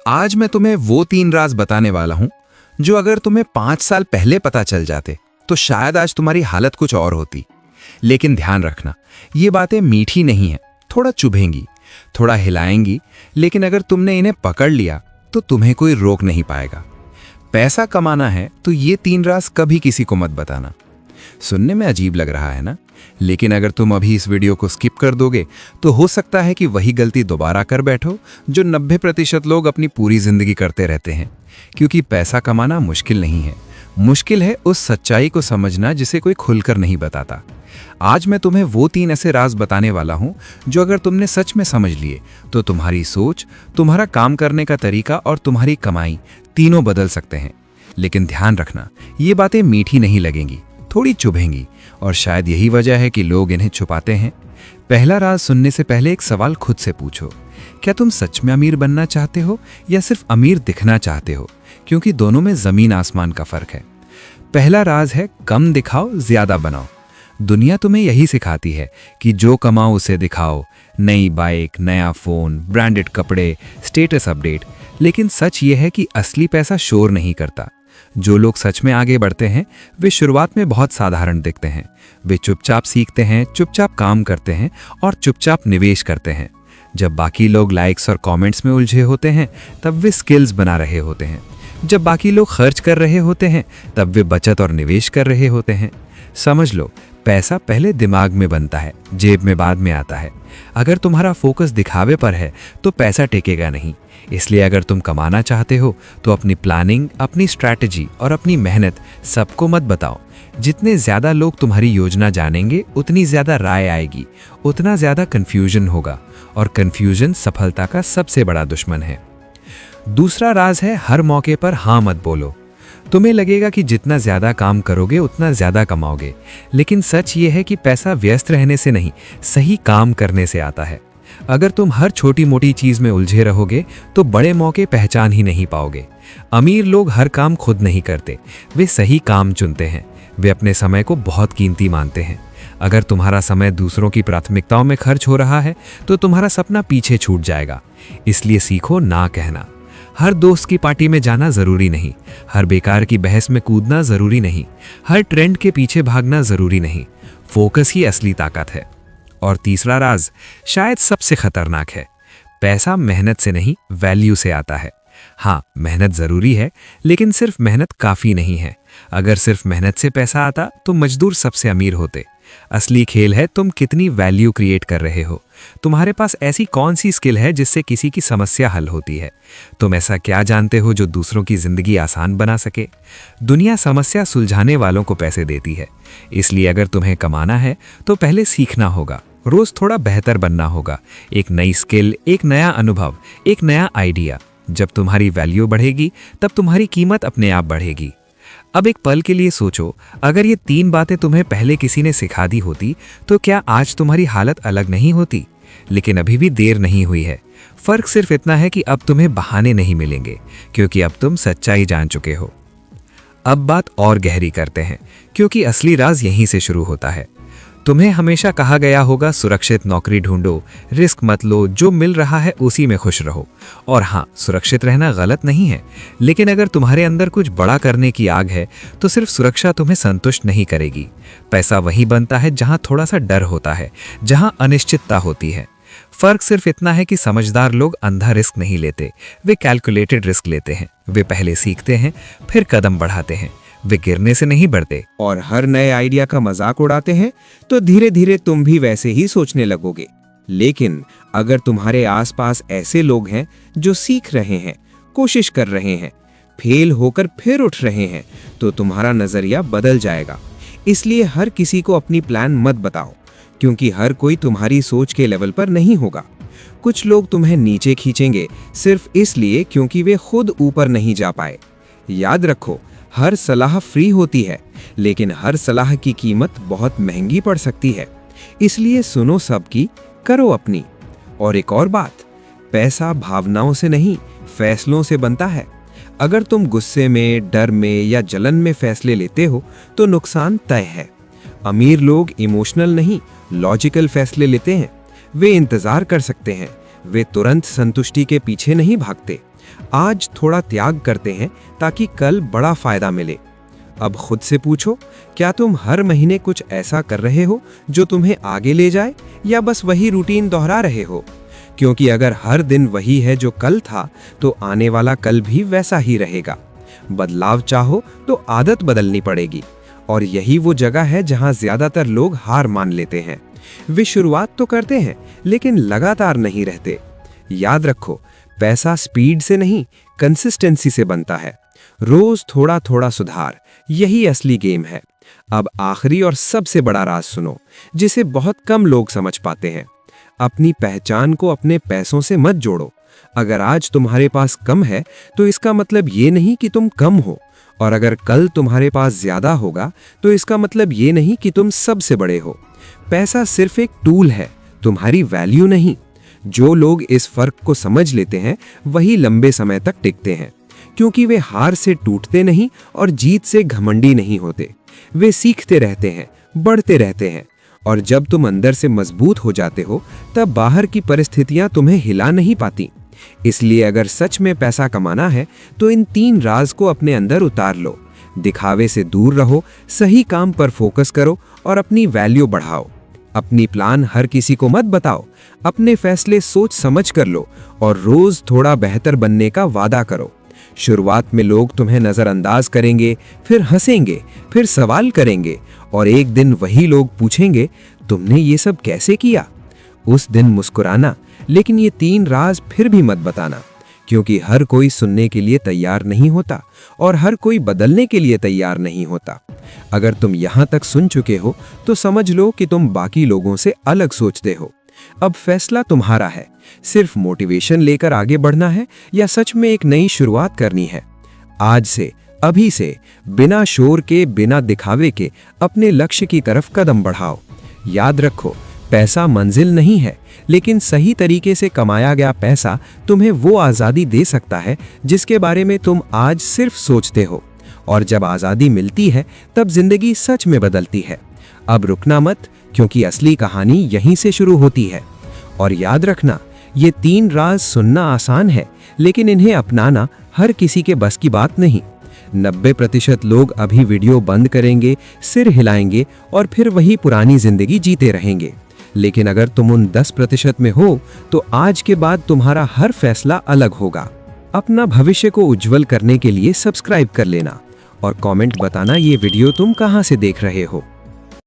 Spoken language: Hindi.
आज मैं तुम्हें वो 3 राज बताने वाला हूं जो अगर तुम्हें 5 साल पहले पता चल जाते तो शायद आज तुम्हारी हालत कुछ और होती। लेकिन ध्यान रखना, ये बातें मीठी नहीं हैं, थोड़ा चुभेंगी, थोड़ा हिलाएंगी, लेकिन अगर तुमने इन्हें पकड़ लिया तो तुम्हें कोई रोक नहीं पाएगा। पैसा कमाना है तो ये 3 राज कभी किसी को मत बताना। सुनने में अजीब लग रहा है ना, लेकिन अगर तुम अभी इस वीडियो को स्किप कर दोगे तो हो सकता है कि वही गलती दोबारा कर बैठो जो 90% लोग अपनी पूरी जिंदगी करते रहते हैं। क्योंकि पैसा कमाना मुश्किल नहीं है, मुश्किल है उस सच्चाई को समझना जिसे कोई खुलकर नहीं बताता। आज मैं तुम्हें वो 3 ऐसे राज बताने वाला हूं जो अगर तुमने सच में समझ लिए तो तुम्हारी सोच, तुम्हारा काम करने का तरीका और तुम्हारी कमाई तीनों बदल सकते हैं। लेकिन ध्यान रखना, ये बातें मीठी नहीं लगेंगी, थोड़ी चुभेंगी, और शायद यही वजह है कि लोग इन्हें छुपाते हैं। पहला राज सुनने से पहले एक सवाल खुद से पूछो, क्या तुम सच में अमीर बनना चाहते हो या सिर्फ अमीर दिखना चाहते हो? क्योंकि दोनों में जमीन आसमान का फर्क है। पहला राज है कम दिखाओ, ज्यादा बनाओ। दुनिया तुम्हें यही सिखाती है कि जो कमाओ उसे दिखाओ, नई बाइक, नया फोन, ब्रांडेड कपड़े, स्टेटस अपडेट। लेकिन सच ये है कि असली पैसा शोर नहीं करता। जो लोग सच में आगे बढ़ते हैं वे शुरुआत में बहुत साधारण दिखते हैं। वे चुपचाप सीखते हैं, चुपचाप काम करते हैं और चुपचाप निवेश करते हैं। जब बाकी लोग लाइक्स और कमेंट्स में उलझे होते हैं तब वे स्किल्स बना रहे होते हैं। जब बाकी लोग खर्च कर रहे होते हैं तब वे बचत और निवेश कर रहे होते हैं। समझ लो, पैसा पहले दिमाग में बनता है, जेब में बाद में आता है। अगर तुम्हारा फोकस दिखावे पर है तो पैसा टिकेगा नहीं। इसलिए अगर तुम कमाना चाहते हो तो अपनी प्लानिंग, अपनी स्ट्रैटेजी और अपनी मेहनत सबको मत बताओ। जितने ज्यादा लोग तुम्हारी योजना जानेंगे उतनी ज्यादा राय आएगी, उतना ज्यादा कंफ्यूजन होगा, और कंफ्यूजन सफलता का सबसे बड़ा दुश्मन है। दूसरा राज है हर मौके पर हाँ मत बोलो। तुम्हें लगेगा कि जितना ज्यादा काम करोगे उतना ज्यादा कमाओगे, लेकिन सच ये है कि पैसा व्यस्त रहने से नहीं, सही काम करने से आता है। अगर तुम हर छोटी मोटी चीज में उलझे रहोगे तो बड़े मौके पहचान ही नहीं पाओगे। अमीर लोग हर काम खुद नहीं करते, वे सही काम चुनते हैं। वे अपने समय को बहुत कीमती मानते हैं। अगर तुम्हारा समय दूसरों की प्राथमिकताओं में खर्च हो रहा है तो तुम्हारा सपना पीछे छूट जाएगा। इसलिए सीखो ना कहना। हर दोस्त की पार्टी में जाना जरूरी नहीं, हर बेकार की बहस में कूदना जरूरी नहीं, हर ट्रेंड के पीछे भागना जरूरी नहीं। फोकस ही असली ताकत है। और तीसरा राज शायद सबसे खतरनाक है, पैसा मेहनत से नहीं, वैल्यू से आता है। हाँ, मेहनत जरूरी है, लेकिन सिर्फ मेहनत काफी नहीं है। अगर सिर्फ मेहनत से पैसा आता तो मजदूर सबसे अमीर होते। असली खेल है तुम कितनी वैल्यू क्रिएट कर रहे हो। तुम्हारे पास ऐसी कौन सी स्किल है जिससे किसी की समस्या हल होती है? तुम ऐसा क्या जानते हो जो दूसरों की जिंदगी आसान बना सके? दुनिया समस्या सुलझाने वालों को पैसे देती है। इसलिए अगर तुम्हें कमाना है तो पहले सीखना होगा, रोज थोड़ा बेहतर बनना होगा। एक नई स्किल, एक नया अनुभव, एक नया आइडिया। जब तुम्हारी वैल्यू बढ़ेगी तब तुम्हारी कीमत अपने आप बढ़ेगी। अब एक पल के लिए सोचो, अगर ये 3 बातें तुम्हें पहले किसी ने सिखा दी होती तो क्या आज तुम्हारी हालत अलग नहीं होती? लेकिन अभी भी देर नहीं हुई है। फर्क सिर्फ इतना है कि अब तुम्हें बहाने नहीं मिलेंगे, क्योंकि अब तुम सच्चाई जान चुके हो। अब बात और गहरी करते हैं, क्योंकि असली राज यहीं से शुरू होता है। तुम्हें हमेशा कहा गया होगा सुरक्षित नौकरी ढूंढो, रिस्क मत लो, जो मिल रहा है उसी में खुश रहो। और हाँ, सुरक्षित रहना गलत नहीं है, लेकिन अगर तुम्हारे अंदर कुछ बड़ा करने की आग है तो सिर्फ सुरक्षा तुम्हें संतुष्ट नहीं करेगी। पैसा वहीं बनता है जहां थोड़ा सा डर होता है, जहां अनिश्चितता होती है। फर्क सिर्फ इतना है कि समझदार लोग अंधा रिस्क नहीं लेते, वे कैलकुलेटेड रिस्क लेते हैं। वे पहले सीखते हैं, फिर कदम बढ़ाते हैं। वे गिरने से नहीं बढ़ते। और हर नए आइडिया का मजाक उड़ाते हैं तो धीरे धीरे तुम भी वैसे ही सोचने लगोगे। लेकिन अगर तुम्हारे आसपास ऐसे लोग हैं जो सीख रहे हैं, कोशिश कर रहे हैं, फेल होकर फिर उठ रहे हैं, तो तुम्हारा नजरिया बदल जाएगा। इसलिए हर किसी को अपनी प्लान मत बताओ, क्योंकि हर कोई तुम्हारी सोच के लेवल पर नहीं होगा। कुछ लोग तुम्हें नीचे खींचेंगे सिर्फ इसलिए क्योंकि वे खुद ऊपर नहीं जा पाए। याद रखो, हर सलाह फ्री होती है, लेकिन हर सलाह की कीमत बहुत महंगी पड़ सकती है। इसलिए सुनो सबकी, करो अपनी। और एक और बात, पैसा भावनाओं से नहीं, फैसलों से बनता है। अगर तुम गुस्से में, डर में या जलन में फैसले लेते हो तो नुकसान तय है। अमीर लोग इमोशनल नहीं, लॉजिकल फैसले लेते हैं। वे इंतजार कर सकते हैं, वे तुरंत संतुष्टि के पीछे नहीं भागते। आज थोड़ा त्याग करते हैं ताकि कल बड़ा फायदा मिले। अब खुद से पूछो, क्या तुम हर महीने कुछ ऐसा कर रहे हो जो तुम्हें आगे ले जाए, या बस वही रूटीन दोहरा रहे हो? क्योंकि अगर हर दिन वही है जो कल था, तो आने वाला कल भी वैसा ही रहेगा। बदलाव चाहो तो आदत बदलनी पड़ेगी, और यही वो जगह है जहां ज्यादातर लोग हार मान लेते हैं। वे शुरुआत तो करते हैं लेकिन लगातार नहीं रहते। याद रखो, पैसा स्पीड से नहीं, कंसिस्टेंसी से बनता है। रोज थोड़ा थोड़ा सुधार, यही असली गेम है। अब आखिरी और सबसे बड़ा राज सुनो, जिसे बहुत कम लोग समझ पाते हैं। अपनी पहचान को अपने पैसों से मत जोड़ो। अगर आज तुम्हारे पास कम है तो इसका मतलब ये नहीं कि तुम कम हो, और अगर कल तुम्हारे पास ज्यादा होगा तो इसका मतलब ये नहीं कि तुम सबसे बड़े हो। पैसा सिर्फ एक टूल है, तुम्हारी वैल्यू नहीं। जो लोग इस फर्क को समझ लेते हैं वही लंबे समय तक टिकते हैं, क्योंकि वे हार से टूटते नहीं और जीत से घमंडी नहीं होते। वे सीखते रहते हैं, बढ़ते रहते हैं, और जब तुम अंदर से मजबूत हो जाते हो तब बाहर की परिस्थितियां तुम्हें हिला नहीं पाती। इसलिए अगर सच में पैसा कमाना है तो इन 3 राज को अपने अंदर उतार लो। दिखावे से दूर रहो, सही काम पर फोकस करो और अपनी वैल्यू बढ़ाओ। अपनी प्लान हर किसी को मत बताओ, अपने फैसले सोच समझ कर लो और रोज थोड़ा बेहतर बनने का वादा करो। शुरुआत में लोग तुम्हें नजरअंदाज करेंगे, फिर हंसेंगे, फिर सवाल करेंगे, और एक दिन वही लोग पूछेंगे, तुमने ये सब कैसे किया? उस दिन मुस्कुराना, लेकिन ये 3 राज फिर भी मत बताना, क्योंकि हर कोई सुनने के लिए तैयार नहीं होता और हर कोई बदलने के लिए तैयार नहीं होता। अगर तुम यहाँ तक सुन चुके हो तो समझ लो कि तुम बाकी लोगों से अलग सोचते हो। अब फैसला तुम्हारा है, सिर्फ मोटिवेशन लेकर आगे बढ़ना है या सच में एक नई शुरुआत करनी है। आज से, अभी से, बिना शोर के, बिना दिखावे के अपने लक्ष्य की तरफ कदम बढ़ाओ। याद रखो, पैसा मंजिल नहीं है, लेकिन सही तरीके से कमाया गया पैसा तुम्हें वो आज़ादी दे सकता है जिसके बारे में तुम आज सिर्फ सोचते हो। और जब आज़ादी मिलती है तब जिंदगी सच में बदलती है। अब रुकना मत, क्योंकि असली कहानी यहीं से शुरू होती है। और याद रखना, ये 3 राज सुनना आसान है, लेकिन इन्हें अपनाना हर किसी के बस की बात नहीं। 90% लोग अभी वीडियो बंद करेंगे, सिर हिलाएंगे और फिर वही पुरानी जिंदगी जीते रहेंगे। लेकिन अगर तुम उन 10% में हो तो आज के बाद तुम्हारा हर फैसला अलग होगा। अपना भविष्य को उज्जवल करने के लिए सब्सक्राइब कर लेना और कमेंट बताना ये वीडियो तुम कहां से देख रहे हो।